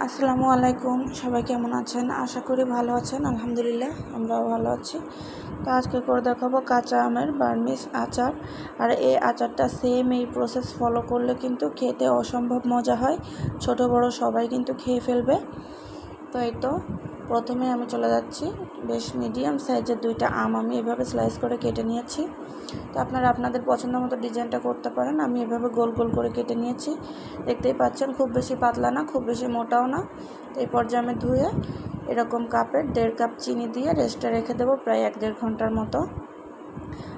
আসসালামু আলাইকুম। সবাই কেমন আছেন? আশা করি ভালো আছেন। আলহামদুলিল্লাহ আমরাও ভালো আছি। তো আজকে করে দেখাবো কাঁচা আমের বার্মিজ আচার। আর এই আচারটা সেম এই প্রসেস ফলো করলে কিন্তু খেতে অসম্ভব মজা হয়। ছোট বড় সবাই কিন্তু খেয়ে ফেলবে। তো এই তো প্রথমে আমি চলে যাচ্ছি, বেশ মিডিয়াম সাইজের 2টা আম আমি এভাবে স্লাইস করে কেটে নিয়েছি। তো আপনারা আপনাদের পছন্দ মতো ডিজাইনটা করতে পারেন। আমি এভাবে গোল গোল করে কেটে নিয়েছি। দেখতেই পাচ্ছেন খুব বেশি পাতলা না, খুব বেশি মোটাও না। তো এই পর্যায়ে আমি ধুয়ে এরকম কাপের 1.5 কাপ চিনি দিয়ে রেস্টে রেখে দেবো প্রায় 1-1.5 ঘন্টার মতো।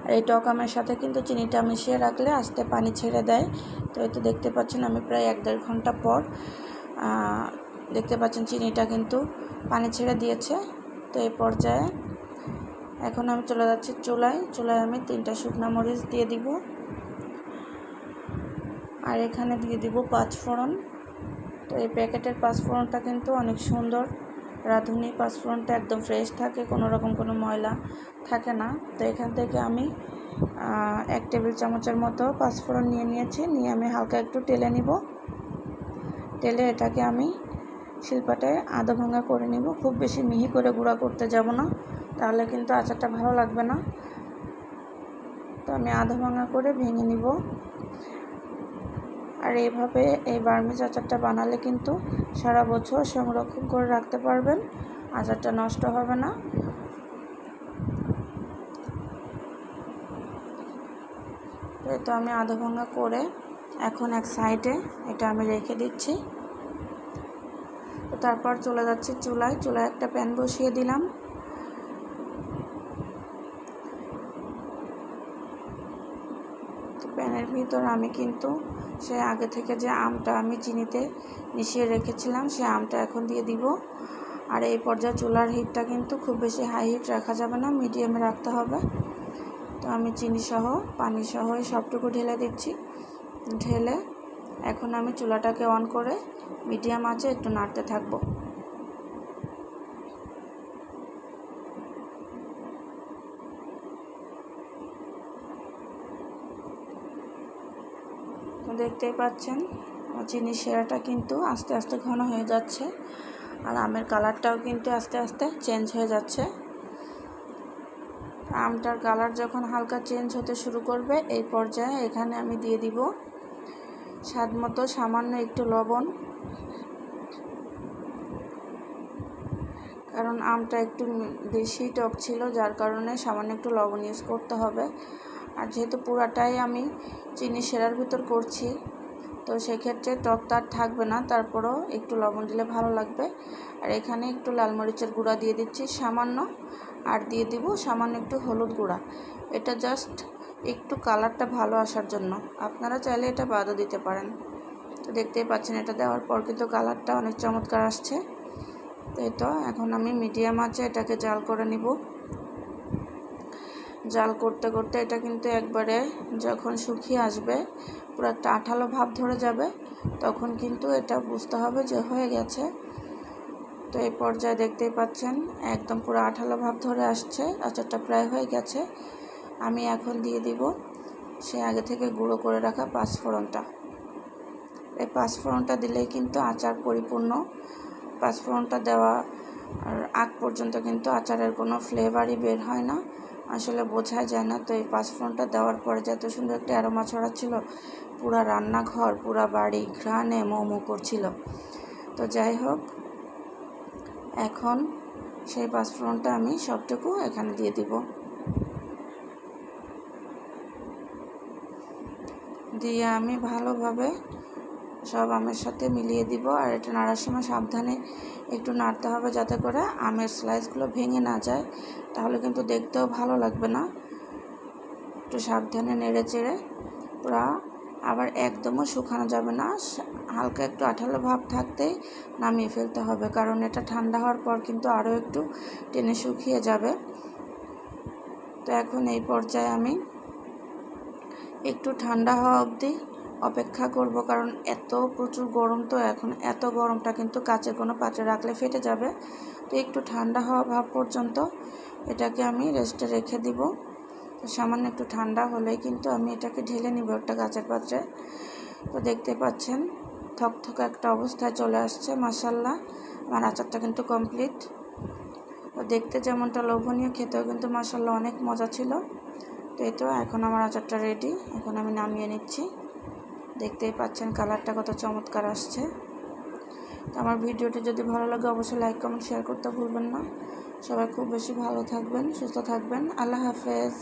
আর এই টক আমের সাথে কিন্তু চিনিটা মিশিয়ে রাখলে আস্তে পানি ছেড়ে দেয়। তো এই তো দেখতে পাচ্ছেন আমি প্রায় 1-1.5 ঘন্টা পর দেখতে পাচ্ছেন চিনিটা কিন্তু পানি ছেড়ে দিয়েছে। তো এই পর্যায়ে এখন আমি চলে যাচ্ছি চুলায় আমি 3টা শুকনো মরিচ দিয়ে দিব। আর এখানে দিয়ে দিব 5 ফোড়ন। তো এই প্যাকেটের 5 ফোড়নটা কিন্তু অনেক সুন্দর রাঁধুনি 5 ফোড়নটা একদম ফ্রেশ থাকে, কোনো রকম কোনো ময়লা থাকে না। তো এখান থেকে আমি 1 টেবিল চামচের মতো 5 ফোড়ন নিয়েছি। নিয়ে আমি হালকা একটু টেলে নিব। টেলে এটাকে আমি শিলপাটায় আধা ভাঙা করে নিব। খুব বেশি মিহি করে গুঁড়া করতে যাব না, তাহলে কিন্তু আচারটা ভালো লাগবে না। তো আমি আধা ভাঙা করে ভেঙে নিব। আর এইভাবে এই বার্মিজ আচারটা বানালে কিন্তু সারা বছর সংরক্ষণ করে রাখতে পারবেন, আচারটা নষ্ট হবে না। তো আমি আধা ভাঙা করে এখন এক সাইডে এটা আমি রেখে দিচ্ছি। তো তারপর চলে যাচ্ছি চুলায় একটা প্যান বসিয়ে দিলাম। প্যানের ভিতর আমি কিন্তু সে আগে থেকে যে আমটা আমি চিনিতে মিশিয়ে রেখেছিলাম সে আমটা এখন দিয়ে দিব। আর এই পর্যায়ে চুলার হিটটা কিন্তু খুব বেশি হাই হিট রাখা যাবে না, মিডিয়ামে রাখতে হবে। তো আমি চিনি সহ পানি সহ সবটুকু ঢেলে দিচ্ছি। ঢেলে এখন আমি চুলাটাকে অন করে মিডিয়াম আঁচে একটু নাড়তে থাকবো। তো দেখতেই পাচ্ছেন চিনির শিরাটা কিন্তু আস্তে আস্তে ঘন হয়ে যাচ্ছে, আর আমের কালারটাও কিন্তু আস্তে আস্তে চেঞ্জ হয়ে যাচ্ছে। আমটার কালার যখন হালকা চেঞ্জ হতে শুরু করবে এই পর্যায়ে এখানে আমি দিয়ে দিব স্বাদ মতো সামান্য একটু লবণ, কারণ আমটা একটু বেশি টক ছিল যার কারণে সামান্য একটু লবণ ইউজ করতে হবে। আর যেহেতু পুরাটাই আমি চিনি শিরার ভিতর করছি, তো সেক্ষেত্রে টকটা থাকবে না, তারপরেও একটু লবণ দিলে ভালো লাগবে। আর এখানে একটু লাল মরিচের গুঁড়া দিয়ে দিচ্ছি সামান্য, আর দিয়ে দিব সামান্য একটু হলুদ গুঁড়া। এটা জাস্ট একটু কালারটা ভালো আসার জন্য, আপনারা চাইলে এটা বাদও দিতে পারেন। তো দেখতেই পাচ্ছেন এটা দেওয়ার পর কিন্তু কালারটা অনেক চমৎকার আসছে। তো এই তো এখন আমি মিডিয়াম আঁচে এটাকে জাল করে নিব। জাল করতে করতে এটা কিন্তু একবারে যখন শুকিয়ে আসবে, পুরো একটা আঠালো ভাব ধরে যাবে, তখন কিন্তু এটা বুঝতে হবে যে হয়ে গেছে। তো এই পর্যায়ে দেখতেই পাচ্ছেন একদম পুরো আঠালো ভাব ধরে আসছে, আচারটা প্রায় হয়ে গেছে। আমি এখন দিয়ে দিব সে আগে থেকে গুঁড়ো করে রাখা 5 ফোড়নটা। এই 5 ফোড়নটা দিলেই কিন্তু আচার পরিপূর্ণ। 5 ফোড়নটা দেওয়া আর আগ পর্যন্ত কিন্তু আচারের কোনো ফ্লেভারই বের হয় না, আসলে বোঝাই যায় না। তো এই 5 ফোড়নটা দেওয়ার পরে যত সুন্দর একটা অ্যারোমা ছড়াচ্ছিল, পুরা রান্নাঘর পুরা বাড়ি ঘ্রাণে মোমো করছিল। তো যাই হোক, এখন সেই 5 ফোড়নটা আমি সবটুকু এখানে দিয়ে দিব। দিয়ে আমি ভালোভাবে সব আমের সাথে মিলিয়ে দিব। আর এটা নাড়ার সময় সাবধানে একটু নাড়তে হবে যাতে করে আমের স্লাইসগুলো ভেঙে না যায়, তাহলে কিন্তু দেখতেও ভালো লাগবে না। একটু সাবধানে নেড়ে চেড়ে পুরা, আবার একদমও শুকানো যাবে না, হালকা একটু আঠালো ভাব থাকতেই নামিয়ে ফেলতে হবে, কারণ এটা ঠান্ডা হওয়ার পর কিন্তু আরও একটু টেনে শুকিয়ে যাবে। তো এখন এই পর্যায়ে আমি একটু ঠান্ডা হওয়া অবধি অপেক্ষা করব, কারণ এত প্রচুর গরম, তো এখন এত গরমটা কিন্তু কাচের কোনো পাত্রে রাখলে ফেটে যাবে। তো একটু ঠান্ডা হওয়া ভাব পর্যন্ত এটাকে আমি রেস্টে রেখে দিব। তো সামান্য একটু ঠান্ডা হলেই কিন্তু আমি এটাকে ঢেলে নিব একটা কাচের পাত্রে। তো দেখতে পাচ্ছেন থকথকে একটা অবস্থায় চলে আসছে। মাশাআল্লাহ, আমার আচারটা কিন্তু কমপ্লিট। তো দেখতে যেমনটা লোভনীয়, খেতেও কিন্তু মাশাআল্লাহ অনেক মজা ছিল। তো এই তো এখন আমার আচারটা রেডি, এখন আমি নামিয়ে নিচ্ছি। দেখতেই পাচ্ছেন কালারটা কত চমৎকার আসছে। তো আমার ভিডিওটি যদি ভালো লাগে অবশ্যই লাইক কমেন্ট শেয়ার করতে ভুলবেন না। সবাই খুব বেশি ভালো থাকবেন, সুস্থ থাকবেন। আল্লাহ হাফেজ।